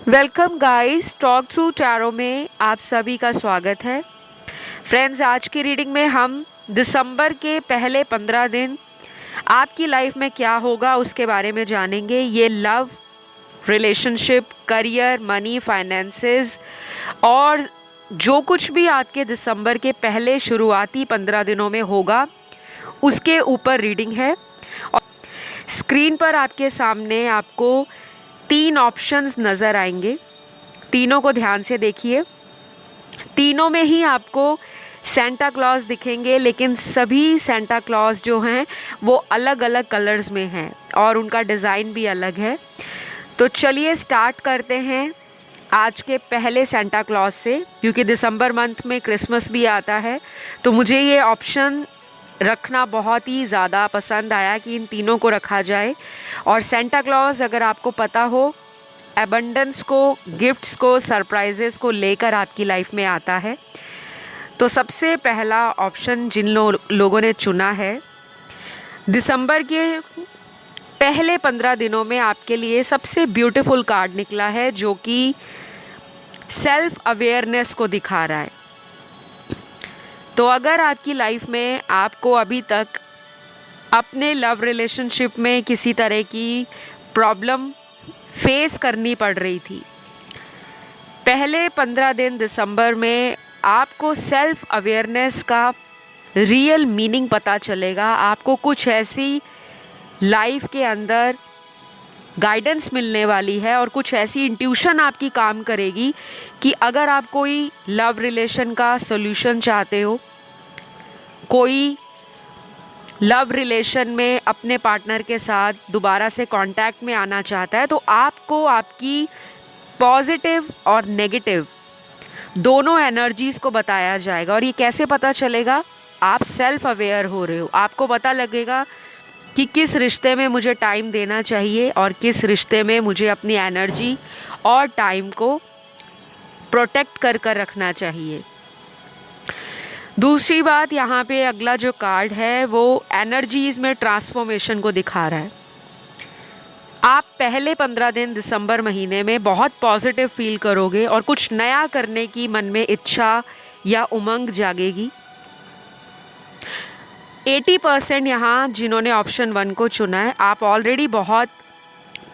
Welcome guys, talk through tarot में आप सभी का स्वागत है। फ्रेंड्स, आज की रीडिंग में हम दिसंबर के पहले 15 दिन आपकी लाइफ में क्या होगा उसके बारे में जानेंगे। ये love, relationship, career, money, finances और जो कुछ भी आपके दिसंबर के पहले शुरुआती 15 दिनों में होगा उसके ऊपर रीडिंग है। और स्क्रीन पर आपके सामने आपको 3 ऑप्शंस नज़र आएंगे। तीनों को ध्यान से देखिए। तीनों में ही आपको सेंटा क्लॉज दिखेंगे, लेकिन सभी सेंटा क्लॉज जो हैं वो अलग अलग कलर्स में हैं और उनका डिज़ाइन भी अलग है। तो चलिए स्टार्ट करते हैं आज के पहले सेंटा क्लॉज से, क्योंकि दिसंबर मंथ में क्रिसमस भी आता है। तो मुझे ये ऑप्शन रखना बहुत ही ज़्यादा पसंद आया कि इन तीनों को रखा जाए। और सेंटा क्लॉज, अगर आपको पता हो, एबंडेंस को, गिफ्ट्स को, सरप्राइजेस को लेकर आपकी लाइफ में आता है। तो सबसे पहला ऑप्शन जिन लोगों ने चुना है, दिसंबर के पहले 15 दिनों में आपके लिए सबसे ब्यूटीफुल कार्ड निकला है, जो कि सेल्फ अवेयरनेस को दिखा रहा है। तो अगर आपकी लाइफ में आपको अभी तक अपने लव रिलेशनशिप में किसी तरह की प्रॉब्लम फेस करनी पड़ रही थी, पहले 15 दिन दिसंबर में आपको सेल्फ अवेयरनेस का रियल मीनिंग पता चलेगा। आपको कुछ ऐसी लाइफ के अंदर गाइडेंस मिलने वाली है और कुछ ऐसी इंट्यूशन आपकी काम करेगी कि अगर आप कोई लव रिलेशन का सॉल्यूशन चाहते हो, कोई लव रिलेशन में अपने पार्टनर के साथ दोबारा से कांटेक्ट में आना चाहता है, तो आपको आपकी पॉजिटिव और नेगेटिव दोनों एनर्जीज़ को बताया जाएगा। और ये कैसे पता चलेगा? आप सेल्फ अवेयर हो रहे हो, आपको पता लगेगा कि किस रिश्ते में मुझे टाइम देना चाहिए और किस रिश्ते में मुझे अपनी एनर्जी और टाइम को प्रोटेक्ट कर रखना चाहिए। दूसरी बात, यहाँ पे अगला जो कार्ड है वो एनर्जीज़ में ट्रांसफॉर्मेशन को दिखा रहा है। आप पहले 15 दिन दिसंबर महीने में बहुत पॉजिटिव फील करोगे और कुछ नया करने की मन में इच्छा या उमंग जागेगी। 80% यहाँ जिन्होंने ऑप्शन 1 को चुना है, आप ऑलरेडी बहुत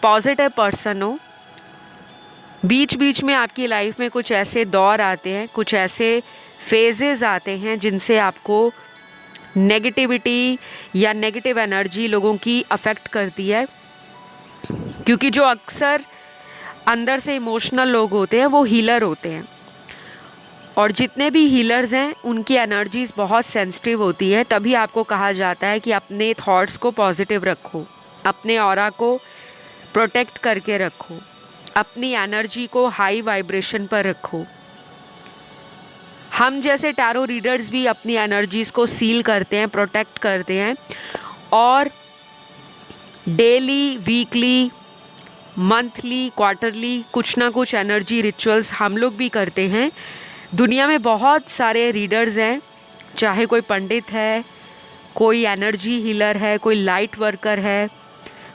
पॉजिटिव पर्सन हो। बीच बीच में आपकी लाइफ में कुछ ऐसे दौर आते हैं, कुछ ऐसे फेजेस आते हैं जिनसे आपको नेगेटिविटी या नेगेटिव एनर्जी लोगों की अफेक्ट करती है, क्योंकि जो अक्सर अंदर से इमोशनल लोग होते हैं वो हीलर होते हैं, और जितने भी हीलर्स हैं उनकी एनर्जीज़ बहुत सेंसिटिव होती है। तभी आपको कहा जाता है कि अपने थॉट्स को पॉजिटिव रखो, अपने ऑरा को प्रोटेक्ट करके रखो, अपनी एनर्जी को हाई वाइब्रेशन पर रखो। हम जैसे टैरो रीडर्स भी अपनी एनर्जीज़ को सील करते हैं, प्रोटेक्ट करते हैं, और डेली, वीकली, मंथली, क्वार्टरली कुछ ना कुछ एनर्जी रिचुअल्स हम लोग भी करते हैं। दुनिया में बहुत सारे रीडर्स हैं, चाहे कोई पंडित है, कोई एनर्जी हीलर है, कोई लाइट वर्कर है,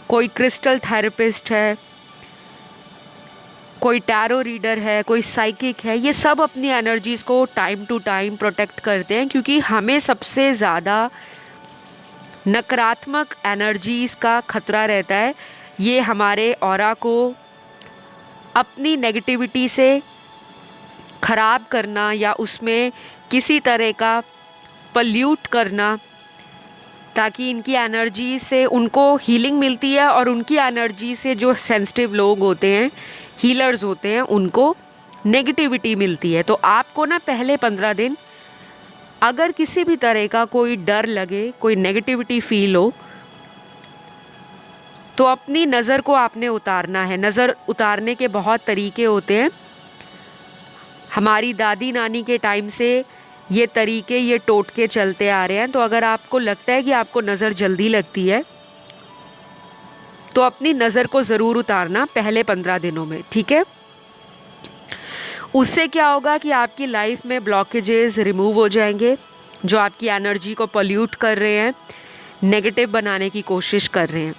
कोई क्रिस्टल थेरेपिस्ट है, कोई टैरो रीडर है, कोई साइकिक है। ये सब अपनी एनर्जीज़ को टाइम टू टाइम प्रोटेक्ट करते हैं, क्योंकि हमें सबसे ज़्यादा नकारात्मक एनर्जीज़ का खतरा रहता है। ये हमारे ऑरा को अपनी नेगेटिविटी से ख़राब करना या उसमें किसी तरह का पल्यूट करना, ताकि इनकी एनर्जी से उनको हीलिंग मिलती है और उनकी एनर्जी से जो सेंसिटिव लोग होते हैं, हीलर्स होते हैं, उनको नेगेटिविटी मिलती है। तो आपको ना पहले 15 दिन अगर किसी भी तरह का कोई डर लगे, कोई नेगेटिविटी फील हो, तो अपनी नज़र को आपने उतारना है। नज़र उतारने के बहुत तरीके होते हैं। हमारी दादी नानी के टाइम से ये तरीके, ये टोटके चलते आ रहे हैं। तो अगर आपको लगता है कि आपको नज़र जल्दी लगती है, तो अपनी नज़र को ज़रूर उतारना पहले 15 दिनों में, ठीक है? उससे क्या होगा कि आपकी लाइफ में ब्लॉकेजेस रिमूव हो जाएंगे, जो आपकी एनर्जी को पॉल्यूट कर रहे हैं, नेगेटिव बनाने की कोशिश कर रहे हैं।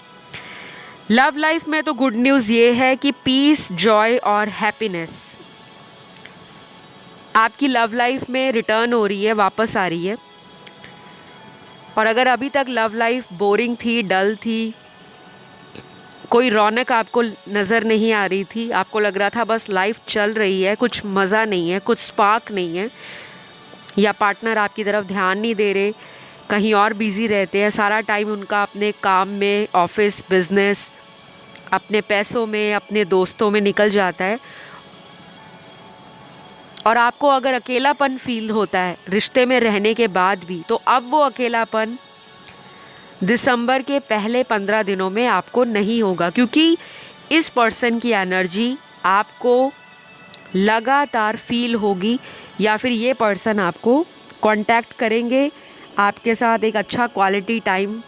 लव लाइफ में तो गुड न्यूज़ ये है कि पीस, जॉय और हैप्पीनेस आपकी लव लाइफ में रिटर्न हो रही है, वापस आ रही है। और अगर अभी तक लव लाइफ बोरिंग थी, डल थी, कोई रौनक आपको नज़र नहीं आ रही थी, आपको लग रहा था बस लाइफ चल रही है, कुछ मज़ा नहीं है, कुछ स्पार्क नहीं है, या पार्टनर आपकी तरफ ध्यान नहीं दे रहे, कहीं और बिज़ी रहते हैं, सारा टाइम उनका अपने काम में, ऑफिस, बिजनेस, अपने पैसों में, अपने दोस्तों में निकल जाता है, और आपको अगर अकेलापन फील होता है रिश्ते में रहने के बाद भी, तो अब वो अकेलापन दिसंबर के पहले 15 दिनों में आपको नहीं होगा, क्योंकि इस पर्सन की एनर्जी आपको लगातार फील होगी, या फिर ये पर्सन आपको कांटेक्ट करेंगे, आपके साथ एक अच्छा क्वालिटी टाइम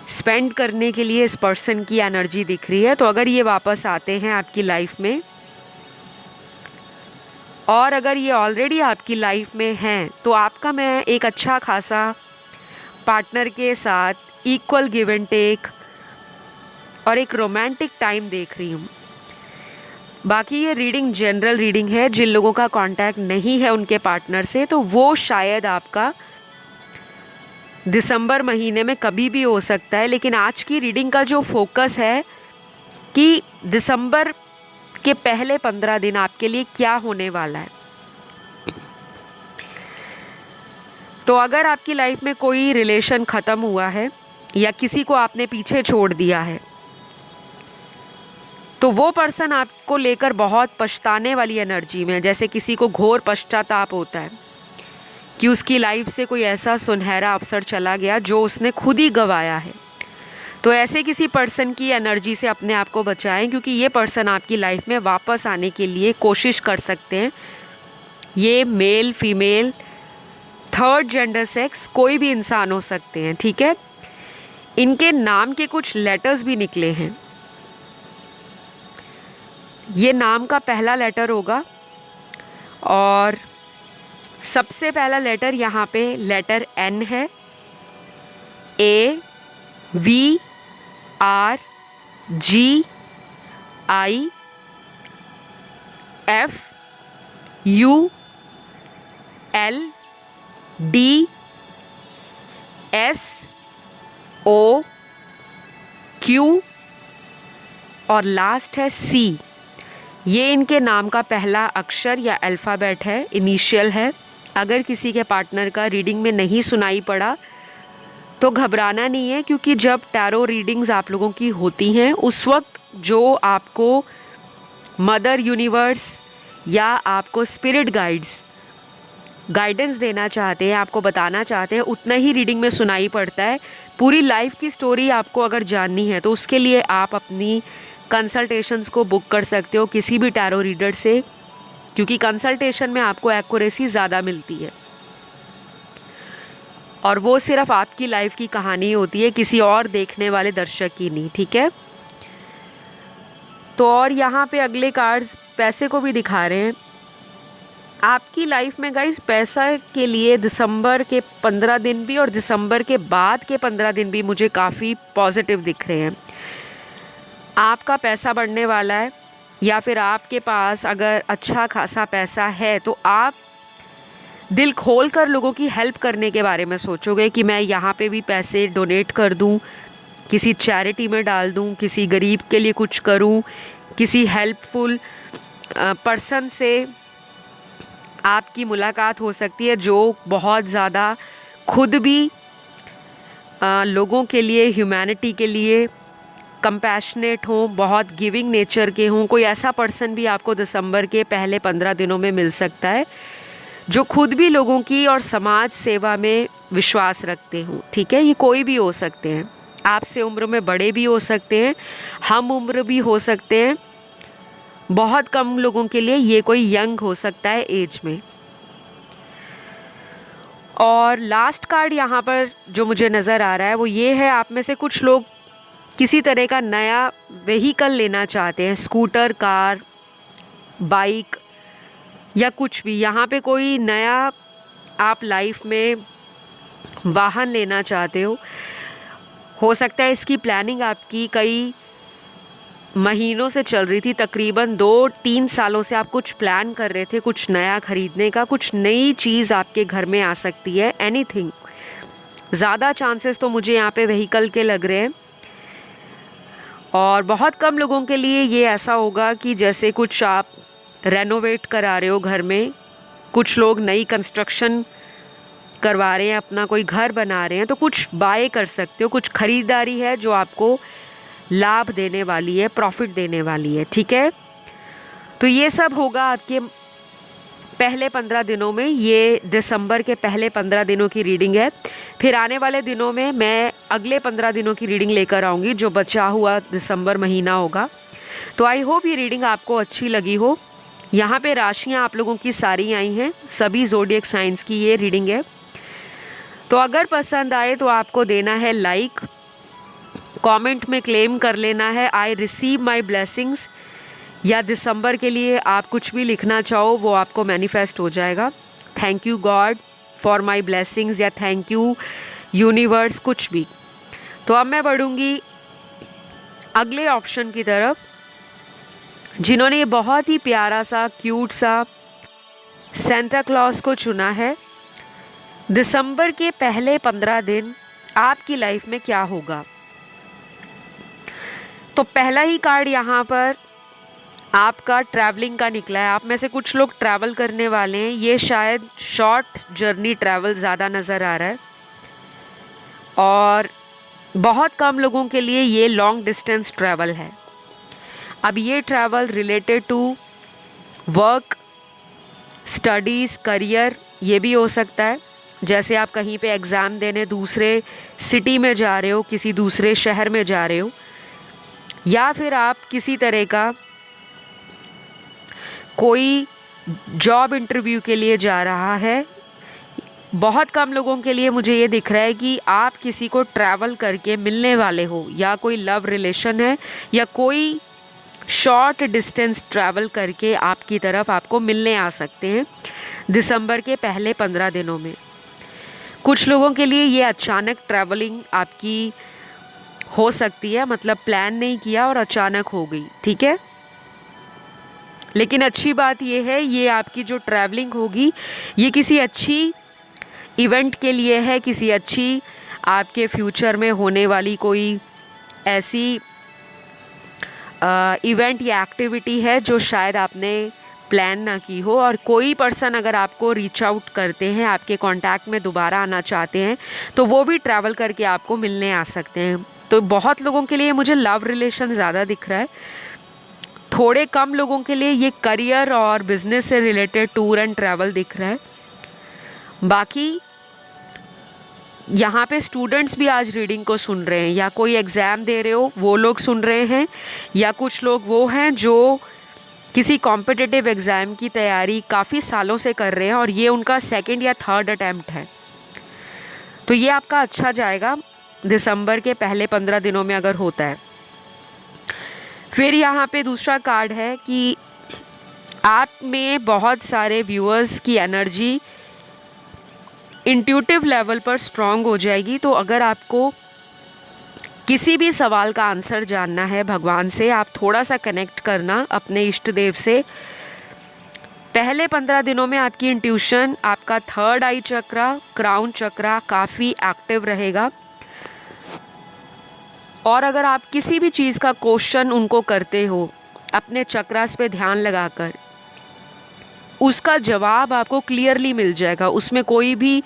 स्पेंड करने के लिए इस पर्सन की एनर्जी दिख रही है। तो अगर ये वापस आते हैं आपकी लाइफ में, और अगर ये ऑलरेडी आपकी लाइफ में हैं, तो आपका मैं एक अच्छा खासा पार्टनर के साथ इक्वल गिव एंड टेक और एक रोमांटिक टाइम देख रही हूँ। बाकी ये रीडिंग जनरल रीडिंग है, जिन लोगों का कांटेक्ट नहीं है उनके पार्टनर से, तो वो शायद आपका दिसंबर महीने में कभी भी हो सकता है। लेकिन आज की रीडिंग का जो फोकस है कि दिसंबर के पहले 15 दिन आपके लिए क्या होने वाला है। तो अगर आपकी लाइफ में कोई रिलेशन ख़त्म हुआ है या किसी को आपने पीछे छोड़ दिया है, तो वो पर्सन आपको लेकर बहुत पछताने वाली एनर्जी में है। जैसे किसी को घोर पश्चाताप होता है कि उसकी लाइफ से कोई ऐसा सुनहरा अवसर चला गया जो उसने खुद ही गंवाया है। तो ऐसे किसी पर्सन की एनर्जी से अपने आप को बचाएं, क्योंकि ये पर्सन आपकी लाइफ में वापस आने के लिए कोशिश कर सकते हैं। ये male, female, third gender, sex, कोई भी इंसान हो सकते हैं, ठीक है। इनके नाम के कुछ लेटर्स भी निकले हैं। ये नाम का पहला लेटर होगा, और सबसे पहला लेटर यहाँ पे लेटर एन है। AVIFULDSOQ और लास्ट है C। ये इनके नाम का पहला अक्षर या अल्फ़ाबेट है, इनिशियल है। अगर किसी के पार्टनर का रीडिंग में नहीं सुनाई पड़ा तो घबराना नहीं है, क्योंकि जब टैरो रीडिंग्स आप लोगों की होती हैं, उस वक्त जो आपको मदर यूनिवर्स या आपको स्पिरिट गाइडेंस देना चाहते हैं, आपको बताना चाहते हैं, उतना ही रीडिंग में सुनाई पड़ता है। पूरी लाइफ की स्टोरी आपको अगर जाननी है तो उसके लिए आप अपनी कंसल्टेशंस को बुक कर सकते हो किसी भी टैरो रीडर से, क्योंकि कंसल्टेशन में आपको एक्यूरेसी ज़्यादा मिलती है, और वो सिर्फ आपकी लाइफ की कहानी होती है, किसी और देखने वाले दर्शक की नहीं, ठीक है। तो और यहाँ पे अगले कार्ड्स पैसे को भी दिखा रहे हैं। आपकी लाइफ में गाइस पैसा के लिए दिसंबर के 15 दिन भी और दिसंबर के बाद के 15 दिन भी मुझे काफ़ी पॉजिटिव दिख रहे हैं। आपका पैसा बढ़ने वाला है, या फिर आपके पास अगर अच्छा खासा पैसा है तो आप दिल खोल कर लोगों की हेल्प करने के बारे में सोचोगे कि मैं यहाँ पे भी पैसे डोनेट कर दूँ, किसी चैरिटी में डाल दूँ, किसी गरीब के लिए कुछ करूँ, किसी हेल्पफुल पर्सन से आपकी मुलाकात हो सकती है जो बहुत ज़्यादा खुद भी लोगों के लिए, ह्यूमैनिटी के लिए कंपैशनेट हो, बहुत गिविंग नेचर के हों। कोई ऐसा पर्सन भी आपको दिसंबर के पहले 15 दिनों में मिल सकता है जो खुद भी लोगों की और समाज सेवा में विश्वास रखते हों, ठीक है। ये कोई भी हो सकते हैं, आपसे उम्र में बड़े भी हो सकते हैं, हम उम्र भी हो सकते हैं। बहुत कम लोगों के लिए ये कोई यंग हो सकता है एज में। और लास्ट कार्ड यहाँ पर जो मुझे नज़र आ रहा है वो ये है, आप में से कुछ लोग किसी तरह का नया व्हीकल लेना चाहते हैं, स्कूटर, कार, बाइक या कुछ भी। यहाँ पे कोई नया आप लाइफ में वाहन लेना चाहते हो सकता है इसकी प्लानिंग आपकी कई महीनों से चल रही थी, तकरीबन 2-3 सालों से आप कुछ प्लान कर रहे थे कुछ नया खरीदने का, कुछ नई चीज़ आपके घर में आ सकती है, एनीथिंग। ज़्यादा चांसेस तो मुझे यहाँ पे व्हीकल के लग रहे हैं। और बहुत कम लोगों के लिए ये ऐसा होगा कि जैसे कुछ आप रेनोवेट करा रहे हो घर में, कुछ लोग नई कंस्ट्रक्शन करवा रहे हैं, अपना कोई घर बना रहे हैं, तो कुछ बाय कर सकते हो, कुछ ख़रीदारी है जो आपको लाभ देने वाली है, प्रॉफिट देने वाली है, ठीक है। तो ये सब होगा आपके पहले 15 दिनों में। ये दिसंबर के पहले 15 दिनों की रीडिंग है। फिर आने वाले दिनों में मैं अगले 15 दिनों की रीडिंग लेकर आऊँगी, जो बचा हुआ दिसंबर महीना होगा। तो आई होप ये रीडिंग आपको अच्छी लगी हो। यहाँ पे राशियाँ आप लोगों की सारी आई हैं, सभी ज़ोडिएक साइंस की ये रीडिंग है। तो अगर पसंद आए तो आपको देना है लाइक, कमेंट में क्लेम कर लेना है आई रिसीव माई ब्लेसिंग्स, या दिसंबर के लिए आप कुछ भी लिखना चाहो वो आपको मैनिफेस्ट हो जाएगा। Thank you God for my blessings, या थैंक यू यूनिवर्स, कुछ भी। तो अब मैं बढ़ूँगी अगले ऑप्शन की तरफ, जिन्होंने ये बहुत ही प्यारा सा क्यूट सा सेंटा क्लॉज को चुना है। दिसंबर के पहले 15 दिन आपकी लाइफ में क्या होगा। तो पहला ही कार्ड यहाँ पर आपका ट्रैवलिंग का निकला है। आप में से कुछ लोग ट्रैवल करने वाले हैं। ये शायद शॉर्ट जर्नी ट्रैवल ज़्यादा नज़र आ रहा है, और बहुत कम लोगों के लिए ये लॉन्ग डिस्टेंस ट्रैवल है। अब ये travel related to work, studies, career, ये भी हो सकता है। जैसे आप कहीं पे एग्ज़ाम देने दूसरे सिटी में जा रहे हो, किसी दूसरे शहर में जा रहे हो, या फिर आप किसी तरह का कोई जॉब इंटरव्यू के लिए जा रहा है। बहुत कम लोगों के लिए मुझे ये दिख रहा है कि आप किसी को ट्रैवल करके मिलने वाले हो, या कोई लव रिलेशन है, या कोई शॉर्ट डिस्टेंस ट्रैवल करके आपकी तरफ आपको मिलने आ सकते हैं दिसंबर के पहले 15 दिनों में। कुछ लोगों के लिए ये अचानक ट्रैवलिंग आपकी हो सकती है, मतलब प्लान नहीं किया और अचानक हो गई, ठीक है। लेकिन अच्छी बात ये है, ये आपकी जो ट्रैवलिंग होगी ये किसी अच्छी इवेंट के लिए है, किसी अच्छी आपके फ्यूचर में होने वाली कोई ऐसी इवेंट या एक्टिविटी है जो शायद आपने प्लान ना की हो। और कोई पर्सन अगर आपको रीच आउट करते हैं, आपके कांटेक्ट में दोबारा आना चाहते हैं, तो वो भी ट्रैवल करके आपको मिलने आ सकते हैं। तो बहुत लोगों के लिए मुझे लव रिलेशन ज़्यादा दिख रहा है। थोड़े कम लोगों के लिए ये करियर और बिजनेस से रिलेटेड टूर एंड ट्रैवल दिख रहा है। बाकी यहाँ पे स्टूडेंट्स भी आज रीडिंग को सुन रहे हैं, या कोई एग्ज़ाम दे रहे हो वो लोग सुन रहे हैं, या कुछ लोग वो हैं जो किसी कॉम्पिटिटिव एग्ज़ाम की तैयारी काफ़ी सालों से कर रहे हैं और ये उनका सेकंड या थर्ड अटैम्प्ट है। तो ये आपका अच्छा जाएगा दिसंबर के पहले 15 दिनों में अगर होता है। फिर यहाँ पे दूसरा कार्ड है कि आप में बहुत सारे व्यूअर्स की एनर्जी इंट्यूटिव लेवल पर स्ट्रॉन्ग हो जाएगी। तो अगर आपको किसी भी सवाल का आंसर जानना है भगवान से, आप थोड़ा सा कनेक्ट करना अपने इष्ट देव से। पहले 15 दिनों में आपकी इंट्यूशन, आपका थर्ड आई चक्रा, क्राउन चक्रा काफ़ी एक्टिव रहेगा। और अगर आप किसी भी चीज़ का क्वेश्चन उनको करते हो अपने चक्रास पे ध्यान लगाकर, उसका जवाब आपको क्लियरली मिल जाएगा। उसमें कोई भी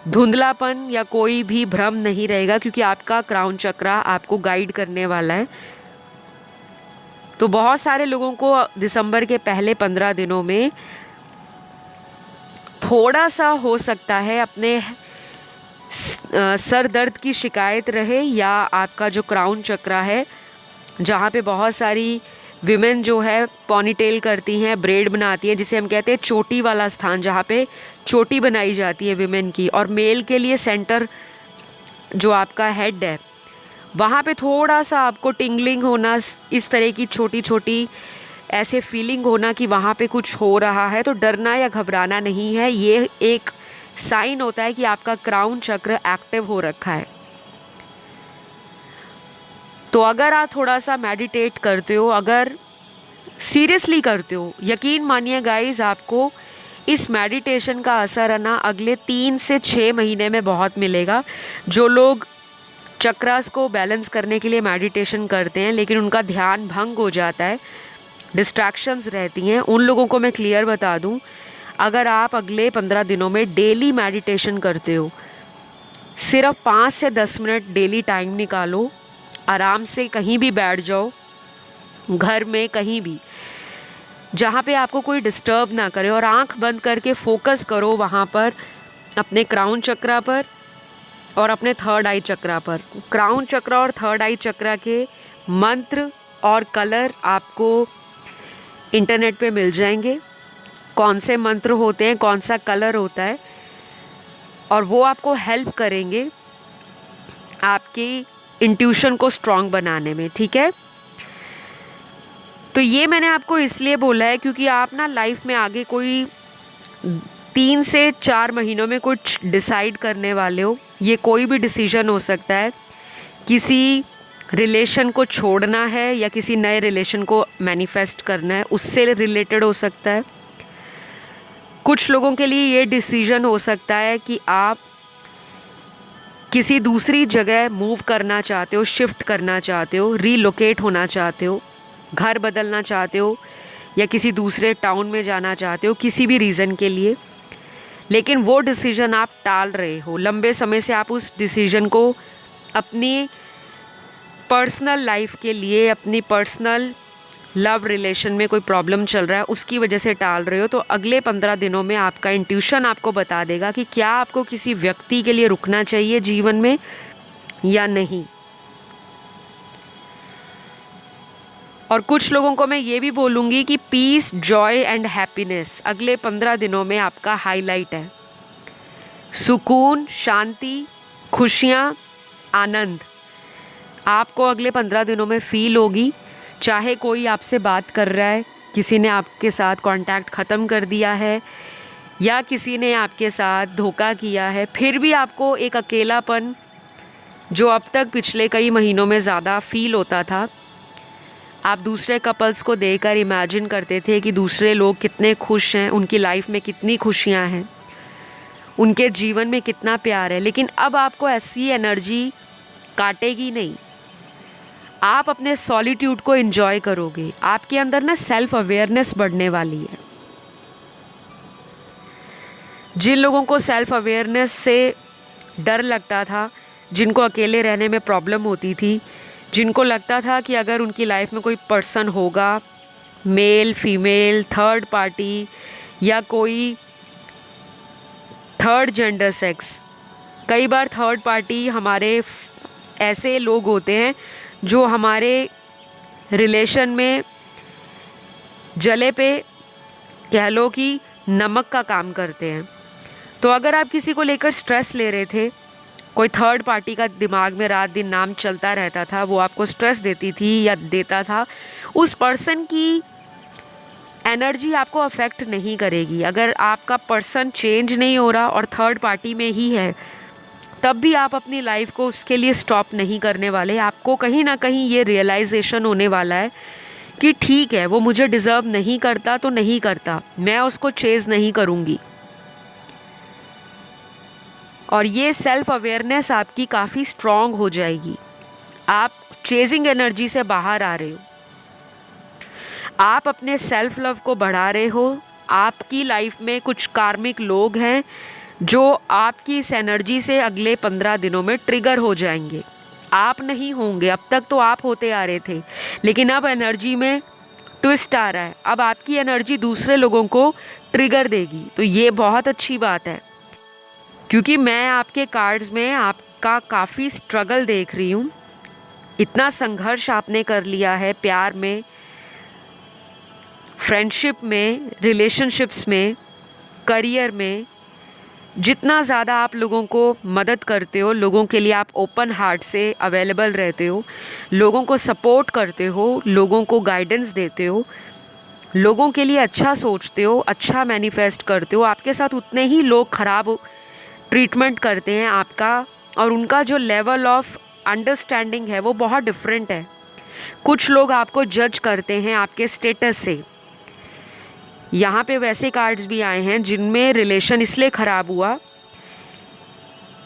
धुंधलापन या कोई भी भ्रम नहीं रहेगा, क्योंकि आपका क्राउन चक्रा आपको गाइड करने वाला है। तो बहुत सारे लोगों को दिसंबर के पहले 15 दिनों में थोड़ा सा हो सकता है अपने सर दर्द की शिकायत रहे, या आपका जो क्राउन चक्रा है जहाँ पे बहुत सारी विमेन जो है पॉनीटेल करती हैं, ब्रेड बनाती हैं, जिसे हम कहते हैं चोटी वाला स्थान, जहाँ पे चोटी बनाई जाती है विमेन की। और मेल के लिए सेंटर जो आपका हेड है, वहाँ पे थोड़ा सा आपको टिंगलिंग होना, इस तरह की छोटी छोटी ऐसे फीलिंग होना कि वहाँ पे कुछ हो रहा है। तो डरना या घबराना नहीं है, ये एक साइन होता है कि आपका क्राउन चक्र एक्टिव हो रखा है। तो अगर आप थोड़ा सा मेडिटेट करते हो, अगर सीरियसली करते हो, यकीन मानिए गाइस, आपको इस मेडिटेशन का असर है ना अगले 3 से 6 महीने में बहुत मिलेगा। जो लोग चक्रास को बैलेंस करने के लिए मेडिटेशन करते हैं लेकिन उनका ध्यान भंग हो जाता है, डिस्ट्रैक्शंस रहती हैं, उन लोगों को मैं क्लियर बता दूं, अगर आप अगले 15 दिनों में डेली मेडिटेशन करते हो, सिर्फ 5 से 10 मिनट डेली टाइम निकालो, आराम से कहीं भी बैठ जाओ, घर में कहीं भी जहाँ पे आपको कोई डिस्टर्ब ना करे, और आंख बंद करके फोकस करो वहाँ पर, अपने क्राउन चक्रा पर और अपने थर्ड आई चक्रा पर। क्राउन चक्रा और थर्ड आई चक्रा के मंत्र और कलर आपको इंटरनेट पे मिल जाएंगे, कौन से मंत्र होते हैं, कौन सा कलर होता है, और वो आपको हेल्प करेंगे आपकी इंट्यूशन को स्ट्रॉन्ग बनाने में। ठीक है, तो ये मैंने आपको इसलिए बोला है क्योंकि आप ना लाइफ में आगे कोई 3 से 4 महीनों में कुछ डिसाइड करने वाले हो। ये कोई भी डिसीजन हो सकता है, किसी रिलेशन को छोड़ना है या किसी नए रिलेशन को मैनिफेस्ट करना है, उससे रिलेटेड हो सकता है। कुछ लोगों के लिए ये डिसीजन हो सकता है कि आप किसी दूसरी जगह मूव करना चाहते हो, शिफ्ट करना चाहते हो, रीलोकेट होना चाहते हो, घर बदलना चाहते हो या किसी दूसरे टाउन में जाना चाहते हो, किसी भी रीज़न के लिए, लेकिन वो डिसीजन आप टाल रहे हो। लंबे समय से आप उस डिसीजन को अपनी पर्सनल लाइफ के लिए, अपनी पर्सनल लव रिलेशन में कोई प्रॉब्लम चल रहा है उसकी वजह से टाल रहे हो। तो अगले 15 दिनों में आपका इंट्यूशन आपको बता देगा कि क्या आपको किसी व्यक्ति के लिए रुकना चाहिए जीवन में या नहीं। और कुछ लोगों को मैं ये भी बोलूँगी कि पीस, जॉय एंड हैप्पीनेस अगले 15 दिनों में आपका हाईलाइट है। सुकून, शांति, खुशियाँ, आनंद आपको अगले 15 दिनों में फील होगी। चाहे कोई आपसे बात कर रहा है, किसी ने आपके साथ कांटेक्ट ख़त्म कर दिया है या किसी ने आपके साथ धोखा किया है, फिर भी आपको एक अकेलापन जो अब तक पिछले कई महीनों में ज़्यादा फील होता था, आप दूसरे कपल्स को देखकर इमेजिन करते थे कि दूसरे लोग कितने खुश हैं, उनकी लाइफ में कितनी खुशियां हैं, उनके जीवन में कितना प्यार है, लेकिन अब आपको ऐसी एनर्जी काटेगी नहीं। आप अपने सॉलिट्यूड को एंजॉय करोगे। आपके अंदर ना सेल्फ अवेयरनेस बढ़ने वाली है। जिन लोगों को सेल्फ अवेयरनेस से डर लगता था, जिनको अकेले रहने में प्रॉब्लम होती थी, जिनको लगता था कि अगर उनकी लाइफ में कोई पर्सन होगा, मेल, फीमेल, थर्ड पार्टी या कोई थर्ड जेंडर सेक्स, कई बार थर्ड पार्टी हमारे ऐसे लोग होते हैं जो हमारे रिलेशन में जले पे कह लो कि नमक का काम करते हैं। तो अगर आप किसी को लेकर स्ट्रेस ले रहे थे, कोई थर्ड पार्टी का दिमाग में रात दिन नाम चलता रहता था, वो आपको स्ट्रेस देती थी या देता था, उस पर्सन की एनर्जी आपको अफेक्ट नहीं करेगी। अगर आपका पर्सन चेंज नहीं हो रहा और थर्ड पार्टी में ही है, तब भी आप अपनी लाइफ को उसके लिए स्टॉप नहीं करने वाले। आपको कहीं ना कहीं ये रियलाइजेशन होने वाला है कि ठीक है, वो मुझे डिज़र्व नहीं करता तो नहीं करता, मैं उसको चेज़ नहीं करूँगी। और ये सेल्फ अवेयरनेस आपकी काफ़ी स्ट्रॉन्ग हो जाएगी। आप चेजिंग एनर्जी से बाहर आ रहे हो, आप अपने सेल्फ लव को बढ़ा रहे हो। आपकी लाइफ में कुछ कार्मिक लोग हैं जो आपकी इस एनर्जी से अगले 15 दिनों में ट्रिगर हो जाएंगे। आप नहीं होंगे, अब तक तो आप होते आ रहे थे, लेकिन अब एनर्जी में ट्विस्ट आ रहा है। अब आपकी एनर्जी दूसरे लोगों को ट्रिगर देगी। तो ये बहुत अच्छी बात है, क्योंकि मैं आपके कार्ड्स में आपका काफ़ी स्ट्रगल देख रही हूँ। इतना संघर्ष आपने कर लिया है प्यार में, फ्रेंडशिप में, रिलेशनशिप्स में, करियर में। जितना ज़्यादा आप लोगों को मदद करते हो, लोगों के लिए आप ओपन हार्ट से अवेलेबल रहते हो, लोगों को सपोर्ट करते हो, लोगों को गाइडेंस देते हो, लोगों के लिए अच्छा सोचते हो, अच्छा मैनिफेस्ट करते हो, आपके साथ उतने ही लोग ख़राब ट्रीटमेंट करते हैं आपका, और उनका जो लेवल ऑफ अंडरस्टैंडिंग है वो बहुत डिफरेंट है। कुछ लोग आपको जज करते हैं आपके स्टेटस से। यहाँ पे वैसे कार्ड्स भी आए हैं जिनमें रिलेशन इसलिए ख़राब हुआ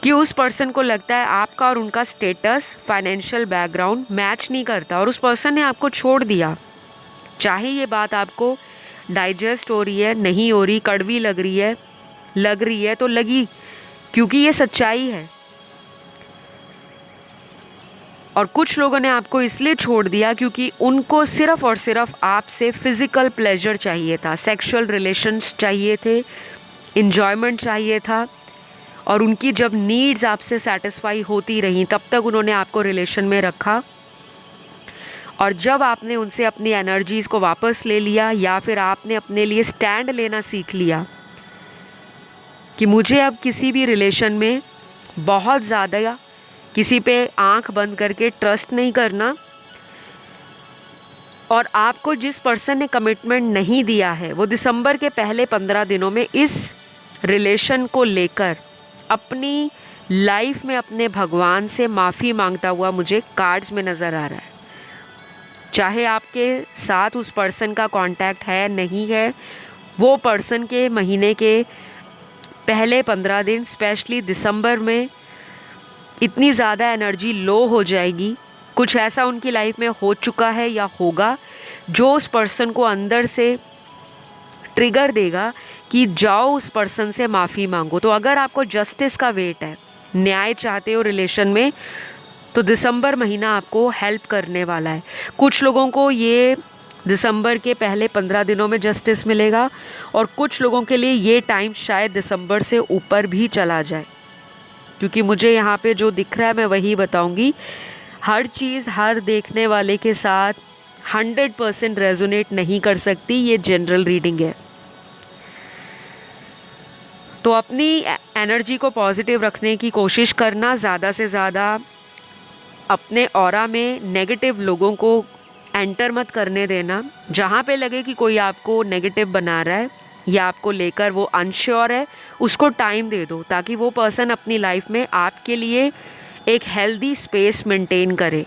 कि उस पर्सन को लगता है आपका और उनका स्टेटस, फाइनेंशियल बैकग्राउंड मैच नहीं करता और उस पर्सन ने आपको छोड़ दिया। चाहे ये बात आपको डाइजेस्ट हो रही है, नहीं हो रही, कड़वी लग रही है तो लगी, क्योंकि ये सच्चाई है। और कुछ लोगों ने आपको इसलिए छोड़ दिया क्योंकि उनको सिर्फ़ और सिर्फ आपसे फ़िज़िकल प्लेजर चाहिए था, सेक्सुअल रिलेशंस चाहिए थे, इन्जॉयमेंट चाहिए था, और उनकी जब नीड्स आपसे सेटिस्फाई होती रहीं तब तक उन्होंने आपको रिलेशन में रखा। और जब आपने उनसे अपनी एनर्जीज़ को वापस ले लिया या फिर आपने अपने लिए स्टैंड लेना सीख लिया कि मुझे अब किसी भी रिलेशन में बहुत ज़्यादा किसी पे आंख बंद करके ट्रस्ट नहीं करना, और आपको जिस पर्सन ने कमिटमेंट नहीं दिया है वो दिसंबर के पहले 15 दिनों में इस रिलेशन को लेकर अपनी लाइफ में अपने भगवान से माफ़ी मांगता हुआ मुझे कार्ड्स में नज़र आ रहा है। चाहे आपके साथ उस पर्सन का कांटेक्ट है नहीं है, वो पर्सन के महीने के पहले 15 दिन स्पेशली दिसंबर में इतनी ज़्यादा एनर्जी लो हो जाएगी, कुछ ऐसा उनकी लाइफ में हो चुका है या होगा जो उस पर्सन को अंदर से ट्रिगर देगा कि जाओ उस पर्सन से माफ़ी मांगो। तो अगर आपको जस्टिस का वेट है, न्याय चाहते हो रिलेशन में, तो दिसंबर महीना आपको हेल्प करने वाला है। कुछ लोगों को ये दिसंबर के पहले 15 दिनों में जस्टिस मिलेगा और कुछ लोगों के लिए ये टाइम शायद दिसंबर से ऊपर भी चला जाए, क्योंकि मुझे यहाँ पे जो दिख रहा है मैं वही बताऊँगी। हर चीज़ हर देखने वाले के साथ 100% रेजोनेट नहीं कर सकती, ये जनरल रीडिंग है। तो अपनी एनर्जी को पॉजिटिव रखने की कोशिश करना, ज़्यादा से ज़्यादा अपने ऑरा में नेगेटिव लोगों को एंटर मत करने देना। जहाँ पे लगे कि कोई आपको नेगेटिव बना रहा है या आपको लेकर वो अनश्योर है, उसको टाइम दे दो ताकि वो पर्सन अपनी लाइफ में आपके लिए एक हेल्दी स्पेस मेंटेन करे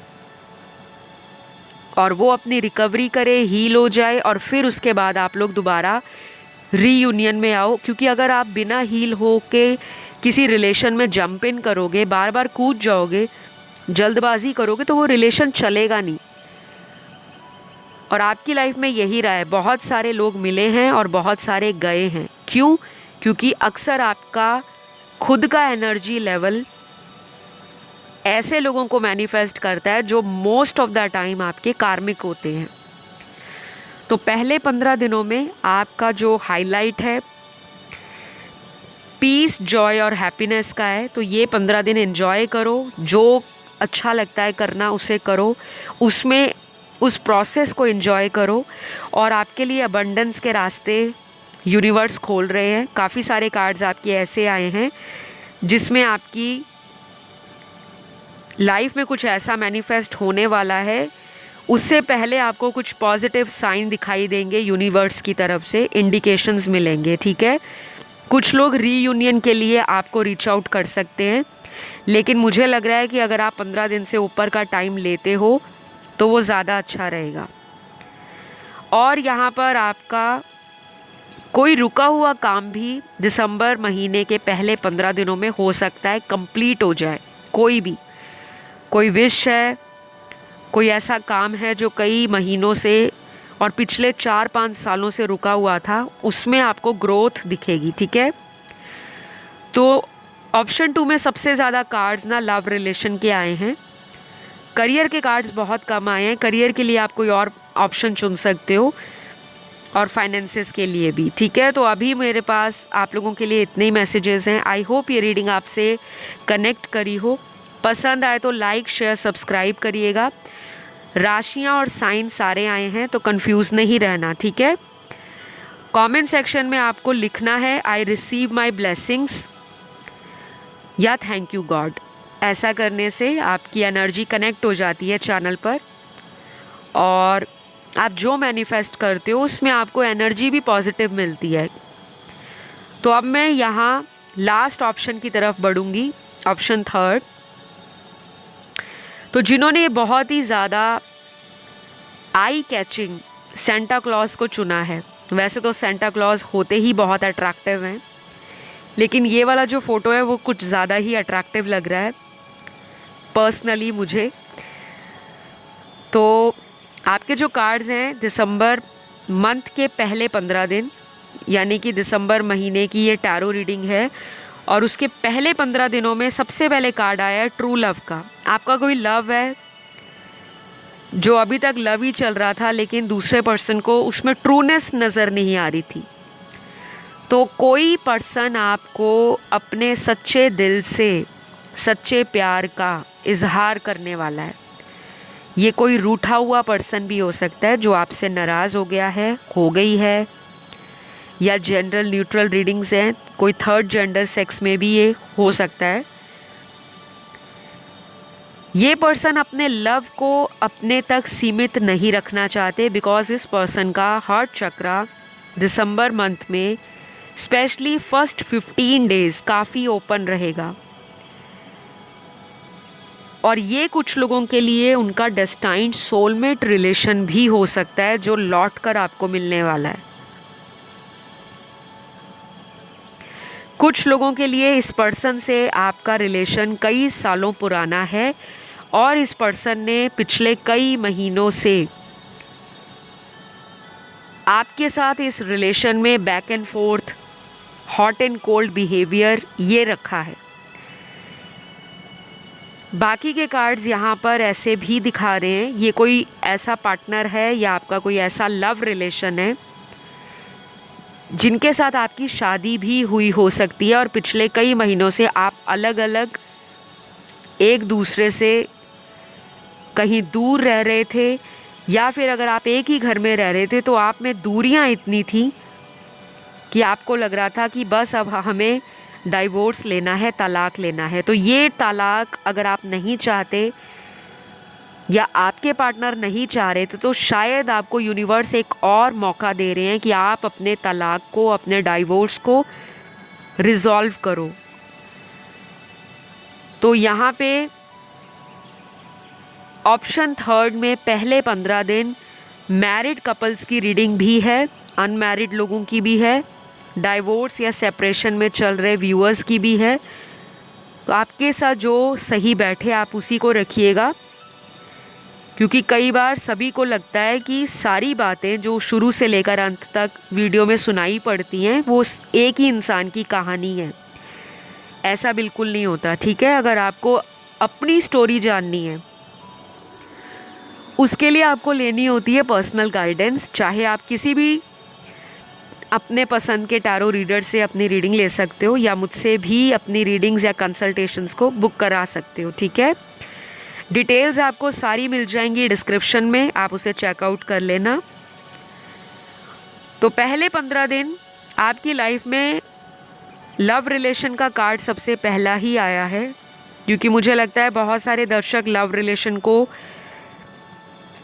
और वो अपनी रिकवरी करे, हील हो जाए, और फिर उसके बाद आप लोग दोबारा रीयूनियन में आओ। क्योंकि अगर आप बिना हील हो के किसी रिलेशन में जंप इन करोगे, बार बार कूद जाओगे, जल्दबाजी करोगे, तो वो रिलेशन चलेगा नहीं। और आपकी लाइफ में यही रहा है, बहुत सारे लोग मिले हैं और बहुत सारे गए हैं। क्यों? क्योंकि अक्सर आपका खुद का एनर्जी लेवल ऐसे लोगों को मैनिफेस्ट करता है जो मोस्ट ऑफ द टाइम आपके कार्मिक होते हैं। तो पहले 15 दिनों में आपका जो हाईलाइट है पीस, जॉय और हैप्पीनेस का है। तो ये 15 दिन एंजॉय करो, जो अच्छा लगता है करना उसे करो, उसमें उस प्रोसेस को एंजॉय करो, और आपके लिए अबंडेंस के रास्ते यूनिवर्स खोल रहे हैं। काफ़ी सारे कार्ड्स आपके ऐसे आए हैं जिसमें आपकी लाइफ में कुछ ऐसा मैनिफेस्ट होने वाला है, उससे पहले आपको कुछ पॉजिटिव साइन दिखाई देंगे यूनिवर्स की तरफ से, इंडिकेशंस मिलेंगे। ठीक है, कुछ लोग रीयूनियन के लिए आपको रीच आउट कर सकते हैं, लेकिन मुझे लग रहा है कि अगर आप 15 दिन से ऊपर का टाइम लेते हो तो वो ज़्यादा अच्छा रहेगा। और यहाँ पर आपका कोई रुका हुआ काम भी दिसंबर महीने के पहले 15 दिनों में हो सकता है कंप्लीट हो जाए। कोई विश है, कोई ऐसा काम है जो कई महीनों से और पिछले 4-5 सालों से रुका हुआ था, उसमें आपको ग्रोथ दिखेगी। ठीक है, तो ऑप्शन 2 में सबसे ज़्यादा कार्ड्स ना लव रिलेशन के आए हैं। करियर के कार्ड्स बहुत कम आए हैं। करियर के लिए आप कोई और ऑप्शन चुन सकते हो, और फाइनेंसेस के लिए भी। ठीक है, तो अभी मेरे पास आप लोगों के लिए इतने ही मैसेजेस हैं। आई होप ये रीडिंग आपसे कनेक्ट करी हो। पसंद आए तो लाइक, शेयर, सब्सक्राइब करिएगा। राशियाँ और साइन सारे आए हैं, तो कंफ्यूज नहीं रहना। ठीक है, कमेंट सेक्शन में आपको लिखना है आई रिसीव माई ब्लेसिंग्स या थैंक यू गॉड। ऐसा करने से आपकी एनर्जी कनेक्ट हो जाती है चैनल पर, और आप जो मैनिफेस्ट करते हो उसमें आपको एनर्जी भी पॉजिटिव मिलती है। तो अब मैं यहाँ लास्ट ऑप्शन की तरफ बढ़ूँगी, ऑप्शन 3। तो जिन्होंने बहुत ही ज़्यादा आई कैचिंग सेंटा क्लॉज को चुना है। वैसे तो सेंटा क्लॉज होते ही बहुत अट्रैक्टिव हैं, लेकिन ये वाला जो फ़ोटो है वो कुछ ज़्यादा ही अट्रैक्टिव लग रहा है पर्सनली मुझे। तो आपके जो कार्ड्स हैं दिसंबर मंथ के पहले 15 दिन, यानी कि दिसंबर महीने की ये टैरो रीडिंग है, और उसके पहले 15 दिनों में सबसे पहले कार्ड आया है ट्रू लव का। आपका कोई लव है जो अभी तक लव ही चल रहा था, लेकिन दूसरे पर्सन को उसमें ट्रूनेस नज़र नहीं आ रही थी। तो कोई पर्सन आपको अपने सच्चे दिल से सच्चे प्यार का इजहार करने वाला है। ये कोई रूठा हुआ पर्सन भी हो सकता है जो आपसे नाराज़ हो गया है, हो गई है, या जनरल न्यूट्रल रीडिंग्स हैं, कोई थर्ड जेंडर सेक्स में भी ये हो सकता है। ये पर्सन अपने लव को अपने तक सीमित नहीं रखना चाहते, बिकॉज इस पर्सन का हार्ट चक्रा दिसंबर मंथ में स्पेशली फर्स्ट 15 डेज काफ़ी ओपन रहेगा। और ये कुछ लोगों के लिए उनका डेस्टाइन्ड सोलमेट रिलेशन भी हो सकता है जो लौट कर आपको मिलने वाला है। कुछ लोगों के लिए इस पर्सन से आपका रिलेशन कई सालों पुराना है और इस पर्सन ने पिछले कई महीनों से आपके साथ इस रिलेशन में back and fourth, hot and cold behaviour ये रखा है। बाकी के कार्ड्स यहाँ पर ऐसे भी दिखा रहे हैं, ये कोई ऐसा पार्टनर है या आपका कोई ऐसा लव रिलेशन है जिनके साथ आपकी शादी भी हुई हो सकती है और पिछले कई महीनों से आप अलग अलग एक दूसरे से कहीं दूर रह रहे थे, या फिर अगर आप एक ही घर में रह रहे थे तो आप में दूरियां इतनी थी कि आपको लग रहा था कि बस अब हमें डाइवोर्स लेना है, तलाक लेना है। तो ये तलाक अगर आप नहीं चाहते या आपके पार्टनर नहीं चाह रहे थे तो शायद आपको यूनिवर्स एक और मौका दे रहे हैं कि आप अपने तलाक को, अपने डाइवोर्स को रिजॉल्व करो। तो यहाँ पे ऑप्शन थर्ड में पहले 15 दिन मैरिड कपल्स की रीडिंग भी है, अनमैरिड लोगों की भी है, डाइवोर्स या सेपरेशन में चल रहे व्यूअर्स की भी है। तो आपके साथ जो सही बैठे आप उसी को रखिएगा, क्योंकि कई बार सभी को लगता है कि सारी बातें जो शुरू से लेकर अंत तक वीडियो में सुनाई पड़ती हैं वो एक ही इंसान की कहानी है। ऐसा बिल्कुल नहीं होता, ठीक है। अगर आपको अपनी स्टोरी जाननी है उसके लिए आपको लेनी होती है पर्सनल गाइडेंस। चाहे आप किसी भी अपने पसंद के टैरो रीडर से अपनी रीडिंग ले सकते हो या मुझसे भी अपनी रीडिंग्स या कंसल्टेशंस को बुक करा सकते हो, ठीक है। डिटेल्स आपको सारी मिल जाएंगी डिस्क्रिप्शन में, आप उसे चेकआउट कर लेना। तो पहले 15 दिन आपकी लाइफ में लव रिलेशन का कार्ड सबसे पहला ही आया है, क्योंकि मुझे लगता है बहुत सारे दर्शक लव रिलेशन को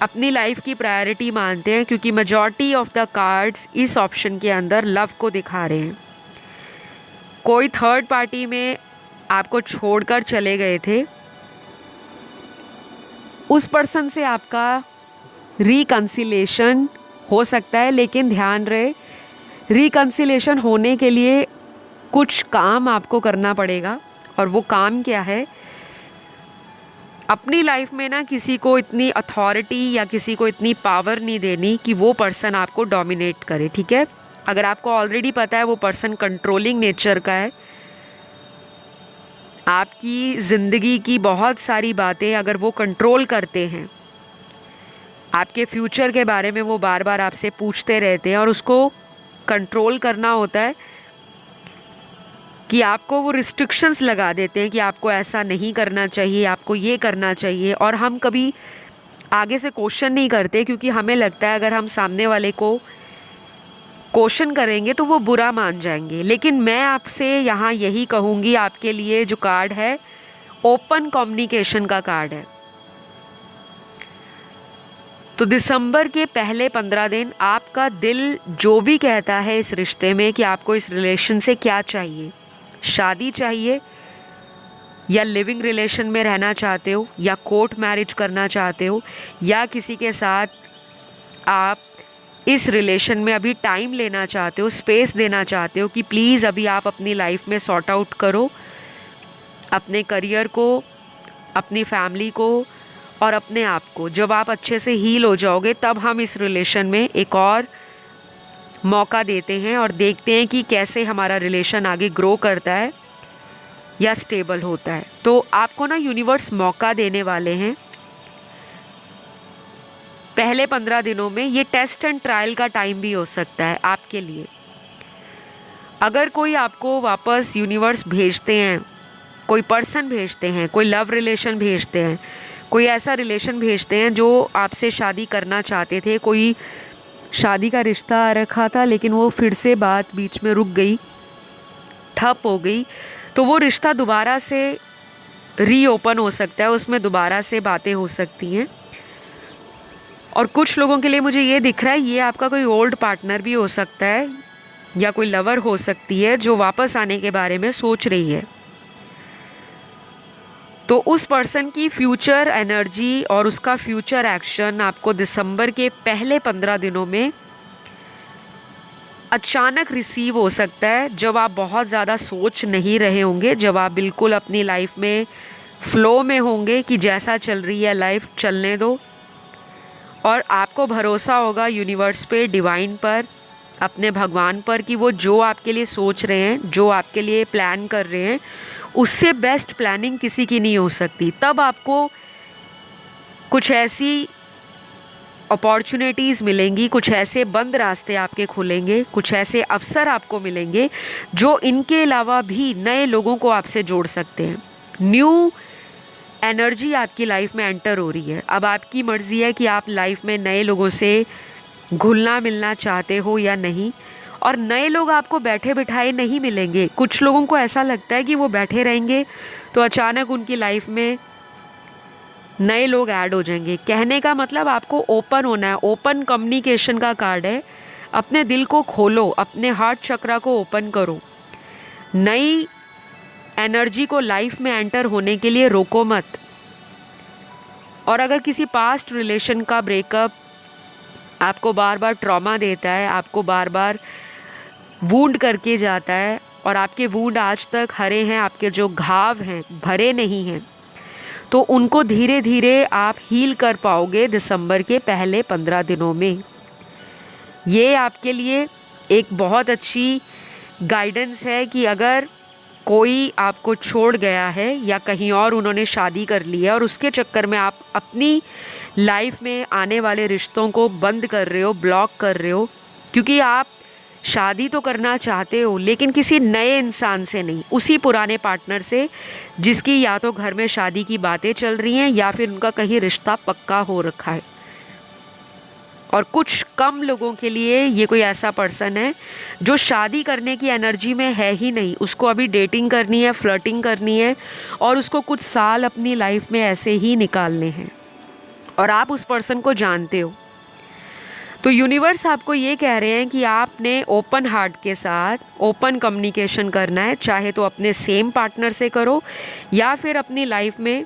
अपनी लाइफ की प्रायोरिटी मानते हैं, क्योंकि मेजॉरिटी ऑफ द कार्ड्स इस ऑप्शन के अंदर लव को दिखा रहे हैं। कोई थर्ड पार्टी में आपको छोड़कर चले गए थे, उस पर्सन से आपका रिकंसिलेशन हो सकता है, लेकिन ध्यान रहे रिकंसिलेशन होने के लिए कुछ काम आपको करना पड़ेगा। और वो काम क्या है? अपनी लाइफ में ना किसी को इतनी अथॉरिटी या किसी को इतनी पावर नहीं देनी कि वो पर्सन आपको डोमिनेट करे, ठीक है। अगर आपको ऑलरेडी पता है वो पर्सन कंट्रोलिंग नेचर का है, आपकी ज़िंदगी की बहुत सारी बातें अगर वो कंट्रोल करते हैं, आपके फ्यूचर के बारे में वो बार बार आपसे पूछते रहते हैं और उसको कंट्रोल करना होता है कि आपको वो रिस्ट्रिक्शंस लगा देते हैं कि आपको ऐसा नहीं करना चाहिए, आपको ये करना चाहिए। और हम कभी आगे से क्वेश्चन नहीं करते, क्योंकि हमें लगता है अगर हम सामने वाले को क्वेश्चन करेंगे तो वो बुरा मान जाएंगे। लेकिन मैं आपसे यहाँ यही कहूँगी, आपके लिए जो कार्ड है ओपन कम्युनिकेशन का कार्ड है। तो दिसंबर के पहले 15 दिन आपका दिल जो भी कहता है इस रिश्ते में कि आपको इस रिलेशन से क्या चाहिए, शादी चाहिए या लिविंग रिलेशन में रहना चाहते हो या कोर्ट मैरिज करना चाहते हो या किसी के साथ आप इस रिलेशन में अभी टाइम लेना चाहते हो, स्पेस देना चाहते हो कि प्लीज़ अभी आप अपनी लाइफ में सॉर्ट आउट करो अपने करियर को, अपनी फैमिली को और अपने आप को। जब आप अच्छे से हील हो जाओगे तब हम इस रिलेशन में एक और मौका देते हैं और देखते हैं कि कैसे हमारा रिलेशन आगे ग्रो करता है या स्टेबल होता है। तो आपको ना यूनिवर्स मौका देने वाले हैं पहले 15 दिनों में। ये टेस्ट एंड ट्रायल का टाइम भी हो सकता है आपके लिए। अगर कोई आपको वापस यूनिवर्स भेजते हैं, कोई पर्सन भेजते हैं, कोई लव रिलेशन भेजते हैं, कोई ऐसा रिलेशन भेजते हैं जो आपसे शादी करना चाहते थे, कोई शादी का रिश्ता आ रखा था लेकिन वो फिर से बात बीच में रुक गई, ठप हो गई, तो वो रिश्ता दोबारा से रीओपन हो सकता है, उसमें दोबारा से बातें हो सकती हैं। और कुछ लोगों के लिए मुझे ये दिख रहा है ये आपका कोई ओल्ड पार्टनर भी हो सकता है या कोई लवर हो सकती है जो वापस आने के बारे में सोच रही है। तो उस पर्सन की फ्यूचर एनर्जी और उसका फ्यूचर एक्शन आपको दिसंबर के पहले 15 दिनों में अचानक रिसीव हो सकता है, जब आप बहुत ज़्यादा सोच नहीं रहे होंगे, जब आप बिल्कुल अपनी लाइफ में फ़्लो में होंगे कि जैसा चल रही है लाइफ चलने दो। और आपको भरोसा होगा यूनिवर्स पे, डिवाइन पर, अपने भगवान पर कि वो जो आपके लिए सोच रहे हैं, जो आपके लिए प्लान कर रहे हैं, उससे बेस्ट प्लानिंग किसी की नहीं हो सकती। तब आपको कुछ ऐसी अपॉर्चुनिटीज़ मिलेंगी, कुछ ऐसे बंद रास्ते आपके खुलेंगे, कुछ ऐसे अवसर आपको मिलेंगे जो इनके अलावा भी नए लोगों को आपसे जोड़ सकते हैं। न्यू एनर्जी आपकी लाइफ में एंटर हो रही है। अब आपकी मर्ज़ी है कि आप लाइफ में नए लोगों से घुलना मिलना चाहते हो या नहीं। और नए लोग आपको बैठे बिठाए नहीं मिलेंगे। कुछ लोगों को ऐसा लगता है कि वो बैठे रहेंगे तो अचानक उनकी लाइफ में नए लोग ऐड हो जाएंगे। कहने का मतलब आपको ओपन होना है। ओपन कम्युनिकेशन का कार्ड है। अपने दिल को खोलो, अपने हार्ट चक्रा को ओपन करो। नई एनर्जी को लाइफ में एंटर होने के लिए रोको मत। और अगर किसी पास्ट रिलेशन का ब्रेकअप आपको बार बार ट्रॉमा देता है, आपको बार बार वूंड करके जाता है और आपके वूंड आज तक हरे हैं, आपके जो घाव हैं भरे नहीं हैं, तो उनको धीरे धीरे आप हील कर पाओगे दिसंबर के पहले 15 दिनों में। ये आपके लिए एक बहुत अच्छी गाइडेंस है कि अगर कोई आपको छोड़ गया है या कहीं और उन्होंने शादी कर ली है और उसके चक्कर में आप अपनी लाइफ में आने वाले रिश्तों को बंद कर रहे हो, ब्लॉक कर रहे हो, क्योंकि आप शादी तो करना चाहते हो लेकिन किसी नए इंसान से नहीं, उसी पुराने पार्टनर से जिसकी या तो घर में शादी की बातें चल रही हैं या फिर उनका कहीं रिश्ता पक्का हो रखा है। और कुछ कम लोगों के लिए ये कोई ऐसा पर्सन है जो शादी करने की एनर्जी में है ही नहीं, उसको अभी डेटिंग करनी है, फ्लर्टिंग करनी है और उसको कुछ साल अपनी लाइफ में ऐसे ही निकालने हैं और आप उस पर्सन को जानते हो। तो यूनिवर्स आपको ये कह रहे हैं कि आपने ओपन हार्ट के साथ ओपन कम्युनिकेशन करना है, चाहे तो अपने सेम पार्टनर से करो या फिर अपनी लाइफ में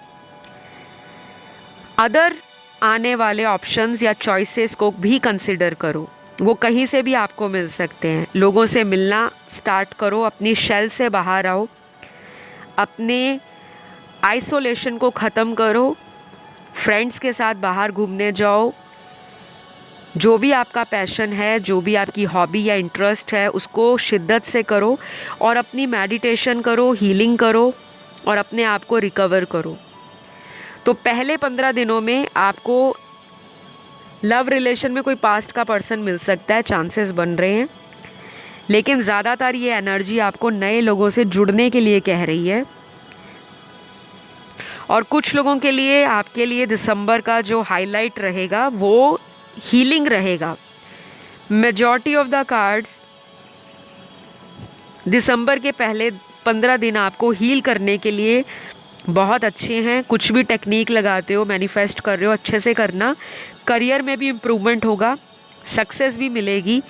अदर आने वाले ऑप्शंस या चॉइसेस को भी कंसिडर करो। वो कहीं से भी आपको मिल सकते हैं। लोगों से मिलना स्टार्ट करो, अपनी शेल से बाहर आओ, अपने आइसोलेशन को ख़त्म करो, फ्रेंड्स के साथ बाहर घूमने जाओ, जो भी आपका पैशन है, जो भी आपकी हॉबी या इंटरेस्ट है उसको शिद्दत से करो और अपनी मेडिटेशन करो, हीलिंग करो और अपने आप को रिकवर करो। तो पहले 15 दिनों में आपको लव रिलेशन में कोई पास्ट का पर्सन मिल सकता है, चांसेस बन रहे हैं, लेकिन ज़्यादातर ये एनर्जी आपको नए लोगों से जुड़ने के लिए कह रही है। और कुछ लोगों के लिए, आपके लिए दिसंबर का जो हाईलाइट रहेगा वो हीलिंग रहेगा। मेजॉरिटी ऑफ द कार्ड्स दिसंबर के पहले 15 दिन आपको हील करने के लिए बहुत अच्छे हैं। कुछ भी टेक्निक लगाते हो, मैनिफेस्ट कर रहे हो, अच्छे से करना। करियर में भी इम्प्रूवमेंट होगा, सक्सेस भी मिलेगी।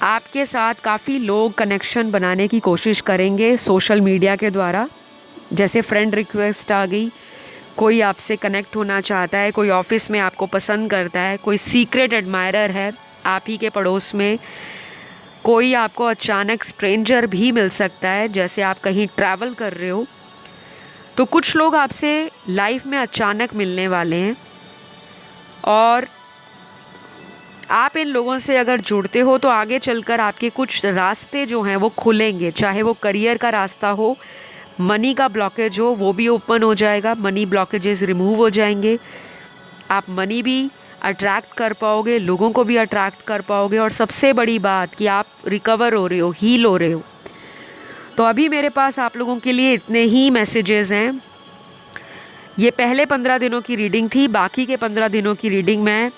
आपके साथ काफ़ी लोग कनेक्शन बनाने की कोशिश करेंगे सोशल मीडिया के द्वारा, जैसे फ्रेंड रिक्वेस्ट आ गई, कोई आपसे कनेक्ट होना चाहता है, कोई ऑफिस में आपको पसंद करता है, कोई सीक्रेट एडमायरर है आप ही के पड़ोस में, कोई आपको अचानक स्ट्रेंजर भी मिल सकता है, जैसे आप कहीं ट्रैवल कर रहे हो तो कुछ लोग आपसे लाइफ में अचानक मिलने वाले हैं और आप इन लोगों से अगर जुड़ते हो तो आगे चलकर आपके कुछ रास्ते जो हैं वो खुलेंगे, चाहे वो करियर का रास्ता हो, मनी का ब्लॉकेज हो वो भी ओपन हो जाएगा, मनी ब्लॉकेजेस रिमूव हो जाएंगे, आप मनी भी अट्रैक्ट कर पाओगे, लोगों को भी अट्रैक्ट कर पाओगे और सबसे बड़ी बात कि आप रिकवर हो रहे हो, हील हो रहे हो। तो अभी मेरे पास आप लोगों के लिए इतने ही मैसेजेस हैं। ये पहले 15 दिनों की रीडिंग थी, बाकी के 15 दिनों की रीडिंग मैं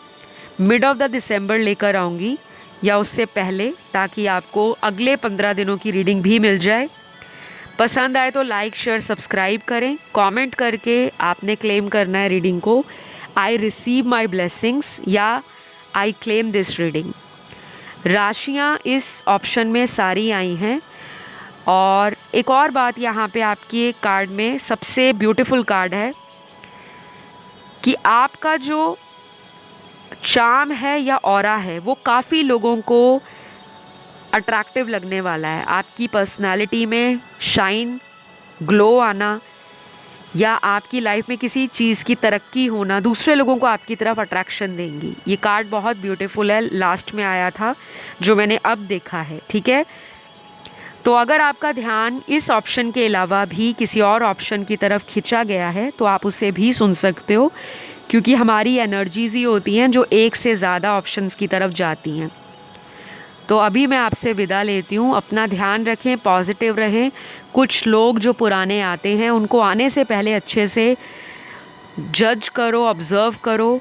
मिड ऑफ द दिसंबर लेकर आऊँगी या उससे पहले, ताकि आपको अगले 15 दिनों की रीडिंग भी मिल जाए। पसंद आए तो लाइक शेयर सब्सक्राइब करें, कमेंट करके आपने क्लेम करना है रीडिंग को, आई रिसीव माई ब्लेसिंग्स या आई क्लेम दिस रीडिंग। राशियाँ इस ऑप्शन में सारी आई हैं। और एक और बात यहाँ पे आपकी एक कार्ड में सबसे ब्यूटीफुल कार्ड है कि आपका जो चार्म है या ऑरा है वो काफ़ी लोगों को अट्रैक्टिव लगने वाला है। आपकी पर्सनालिटी में शाइन, ग्लो आना या आपकी लाइफ में किसी चीज़ की तरक्की होना दूसरे लोगों को आपकी तरफ अट्रैक्शन देंगी। ये कार्ड बहुत ब्यूटीफुल है, लास्ट में आया था जो मैंने अब देखा है, ठीक है। तो अगर आपका ध्यान इस ऑप्शन के अलावा भी किसी और ऑप्शन की तरफ खिंचा गया है तो आप उसे भी सुन सकते हो, क्योंकि हमारी एनर्जीज ही होती हैं जो एक से ज़्यादा ऑप्शंस की तरफ जाती हैं। तो अभी मैं आपसे विदा लेती हूँ। अपना ध्यान रखें, पॉजिटिव रहें। कुछ लोग जो पुराने आते हैं उनको आने से पहले अच्छे से जज करो, ऑब्ज़र्व करो,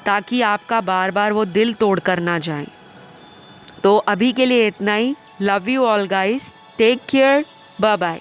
ताकि आपका बार बार वो दिल तोड़ कर ना जाए। तो अभी के लिए इतना ही। Love you all guys, take care, bye bye.